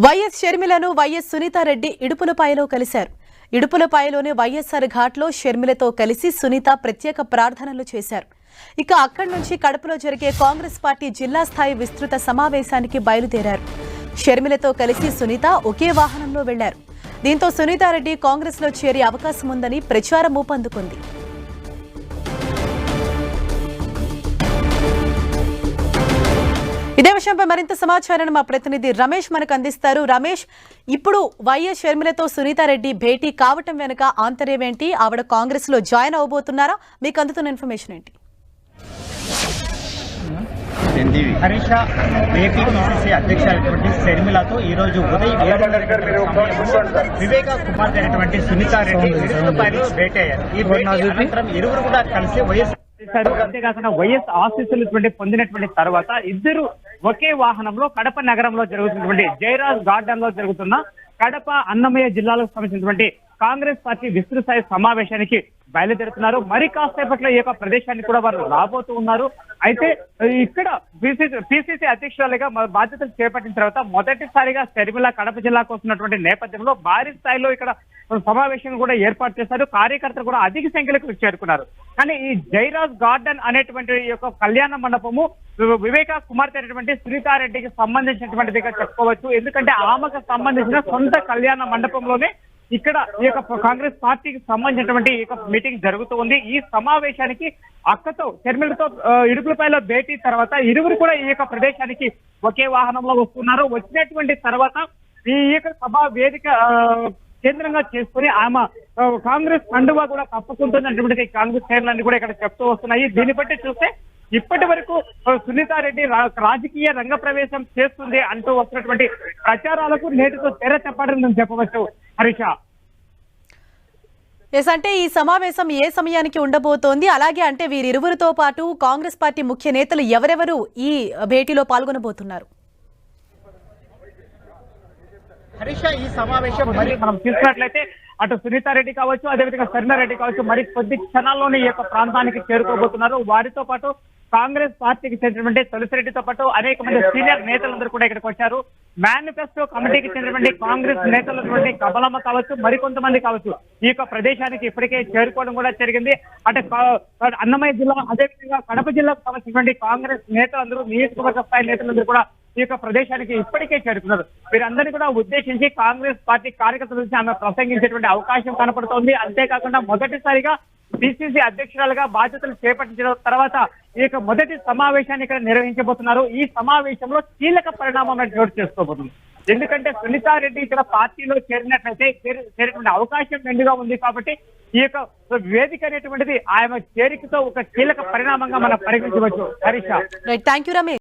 YS షర్మిలను YS Sunitha Reddy ఇడుపులపాయలో కలిశారు. ఇడుపులపాయలోని వైఎస్ఆర్ ఘాట్లో షర్మిలతో కలిసి సునీత ప్రత్యేక ప్రార్థనలు చేశారు. ఇక అక్కడి నుంచి కడపలో జరిగే కాంగ్రెస్ పార్టీ జిల్లా స్థాయి విస్తృత సమావేశానికి బయలుదేరారు. షర్మిలతో కలిసి సునీత ఒకే వాహనంలో వెళ్లారు. దీంతో సునీతారెడ్డి కాంగ్రెస్లో చేరే అవకాశం ఉందని ప్రచారం ఊపందుకుంది. ఇదే విషయంపై మరింత సమాచారాన్ని మా ప్రతినిధి రమేష్ మనకు అందిస్తారు. రమేష్, ఇప్పుడు వైఎస్ షర్మిలతో సునీతారెడ్డి భేటీ కావటం వెనుక ఆంతర్యం ఏంటి? ఆవిడ కాంగ్రెస్ లో జాయిన్ అవబోతున్నారా? మీకు అందుతున్న ఇన్ఫర్మేషన్ ఏంటి? హరీష్ ఏపీసీసీ అధ్యక్షులైనటువంటి షర్మిలతో ఈ రోజు ఉదయం 7:30 వివేక కుమార్ అయినటువంటి సునీతారెడ్డి ఇడుపులపాయలో భేటీ అయ్యారు. ఈ భేటీ అనంతరం ఇరువురు కూడా కలిసి వైఎస్ అంతేకాకుండా వైఎస్ ఆశీస్సులు పొందినటువంటి తర్వాత ఇద్దరు ఒకే వాహనంలో కడప నగరంలో జరుగుతున్నటువంటి జయరాజ్ గార్డెన్ లో జరుగుతున్న కడప అన్నమయ్య జిల్లాలకు సంబంధించినటువంటి కాంగ్రెస్ పార్టీ విస్తృత స్థాయి సమావేశానికి బయలుదేరుతున్నారు. మరి కాసేపట్లో ఈ యొక్క ప్రదేశాన్ని కూడా వారు రాబోతూ ఉన్నారు. అయితే ఇక్కడ పిసిసి అధ్యక్షురాలుగా బాధ్యతలు చేపట్టిన తర్వాత మొదటిసారిగా షర్మిల కడప జిల్లాకు వస్తున్నటువంటి నేపథ్యంలో భారీ స్థాయిలో ఇక్కడ సమావేశం కూడా ఏర్పాటు చేశారు. కార్యకర్తలు కూడా అధిక సంఖ్యలో చేరుకున్నారు. కానీ ఈ జయరాజ్ గార్డెన్ అనేటువంటి యొక్క కళ్యాణ మండపము వివేక కుమార్తె అయినటువంటి సునీతారెడ్డికి సంబంధించినటువంటిదిగా చెప్పుకోవచ్చు. ఎందుకంటే ఆమెకు సంబంధించిన సొంత కళ్యాణ మండపంలోనే ఇక్కడ ఈ యొక్క కాంగ్రెస్ పార్టీకి సంబంధించినటువంటి ఈ యొక్క మీటింగ్ జరుగుతూ ఉంది. ఈ సమావేశానికి అక్కతో షర్మిలతో ఇడుపులపాయలో భేటీ తర్వాత ఇరువురు కూడా ఈ యొక్క ప్రదేశానికి ఒకే వాహనంలో వస్తున్నారు. వచ్చినటువంటి తర్వాత ఈ యొక్క సభా వేదిక కేంద్రంగా చేసుకుని ఆమె కాంగ్రెస్ కండువా కూడా కప్పుకుంటున్నటువంటి కాంగ్రెస్ శ్రేణులన్నీ కూడా ఇక్కడ చెప్తూ వస్తున్నాయి. దీన్ని బట్టి చూస్తే ఇప్పటి వరకు సునీతారెడ్డి రాజకీయ రంగ ప్రవేశం చేస్తుంది అంటూ వస్తున్నటువంటి ప్రచారాలకు నేటితో తెర చెప్పడం చెప్పవచ్చు. హరీష, అంటే ఈ సమావేశం ఏ సమయానికి ఉండబోతోంది? అలాగే అంటే వీరిరువురితో పాటు కాంగ్రెస్ పార్టీ ముఖ్య నేతలు ఎవరెవరు ఈ భేటీలో పాల్గొనబోతున్నారు? హరీష, ఈ సమావేశం మరి మనం చూసినట్లయితే అటు సునీతారెడ్డి కావచ్చు, అదేవిధంగా శర్మారెడ్డి కావచ్చు, మరి కొద్ది క్షణాల్లోనే ఈ యొక్క ప్రాంతానికి చేరుకోబోతున్నారు. వారితో పాటు కాంగ్రెస్ పార్టీకి చెందినటువంటి తులసిరెడ్డితో పాటు అనేక మంది సీనియర్ నేతలందరూ కూడా ఇక్కడికి వచ్చారు. మేనిఫెస్టో కమిటీకి చెందినటువంటి కాంగ్రెస్ నేతలటువంటి కమలమ్మ కావచ్చు, మరికొంతమంది కావచ్చు ఈ యొక్క ప్రదేశానికి ఇప్పటికే చేరుకోవడం కూడా జరిగింది. అంటే అన్నమయ్య జిల్లా, అదేవిధంగా కడప జిల్లాకు సంబంధించినటువంటి కాంగ్రెస్ నేతలందరూ, నియోజకవర్గ స్థాయి నేతలందరూ కూడా ఈ యొక్క ప్రదేశానికి ఇప్పటికే చేరుకున్నారు. వీరందరినీ కూడా ఉద్దేశించి కాంగ్రెస్ పార్టీ కార్యకర్తల నుంచి ఆమె ప్రసంగించేటువంటి అవకాశం కనపడుతోంది. అంతేకాకుండా మొదటిసారిగా పిసిసి అధ్యక్షురాలుగా బాధ్యతలు చేపట్టించిన తర్వాత ఈ యొక్క మొదటి సమావేశాన్ని ఇక్కడ నిర్వహించబోతున్నారు. ఈ సమావేశంలో కీలక పరిణామం చోటు చేసుకోబోతుంది. ఎందుకంటే సునీతారెడ్డి ఇక్కడ పార్టీలో చేరినట్లయితే చేరేటువంటి అవకాశం మెండుగా ఉంది. కాబట్టి ఈ యొక్క వేదిక అనేటువంటిది ఆయన చేరికతో ఒక కీలక పరిణామంగా మనం పరిగణించవచ్చు. Harisha, thank you Ramesh.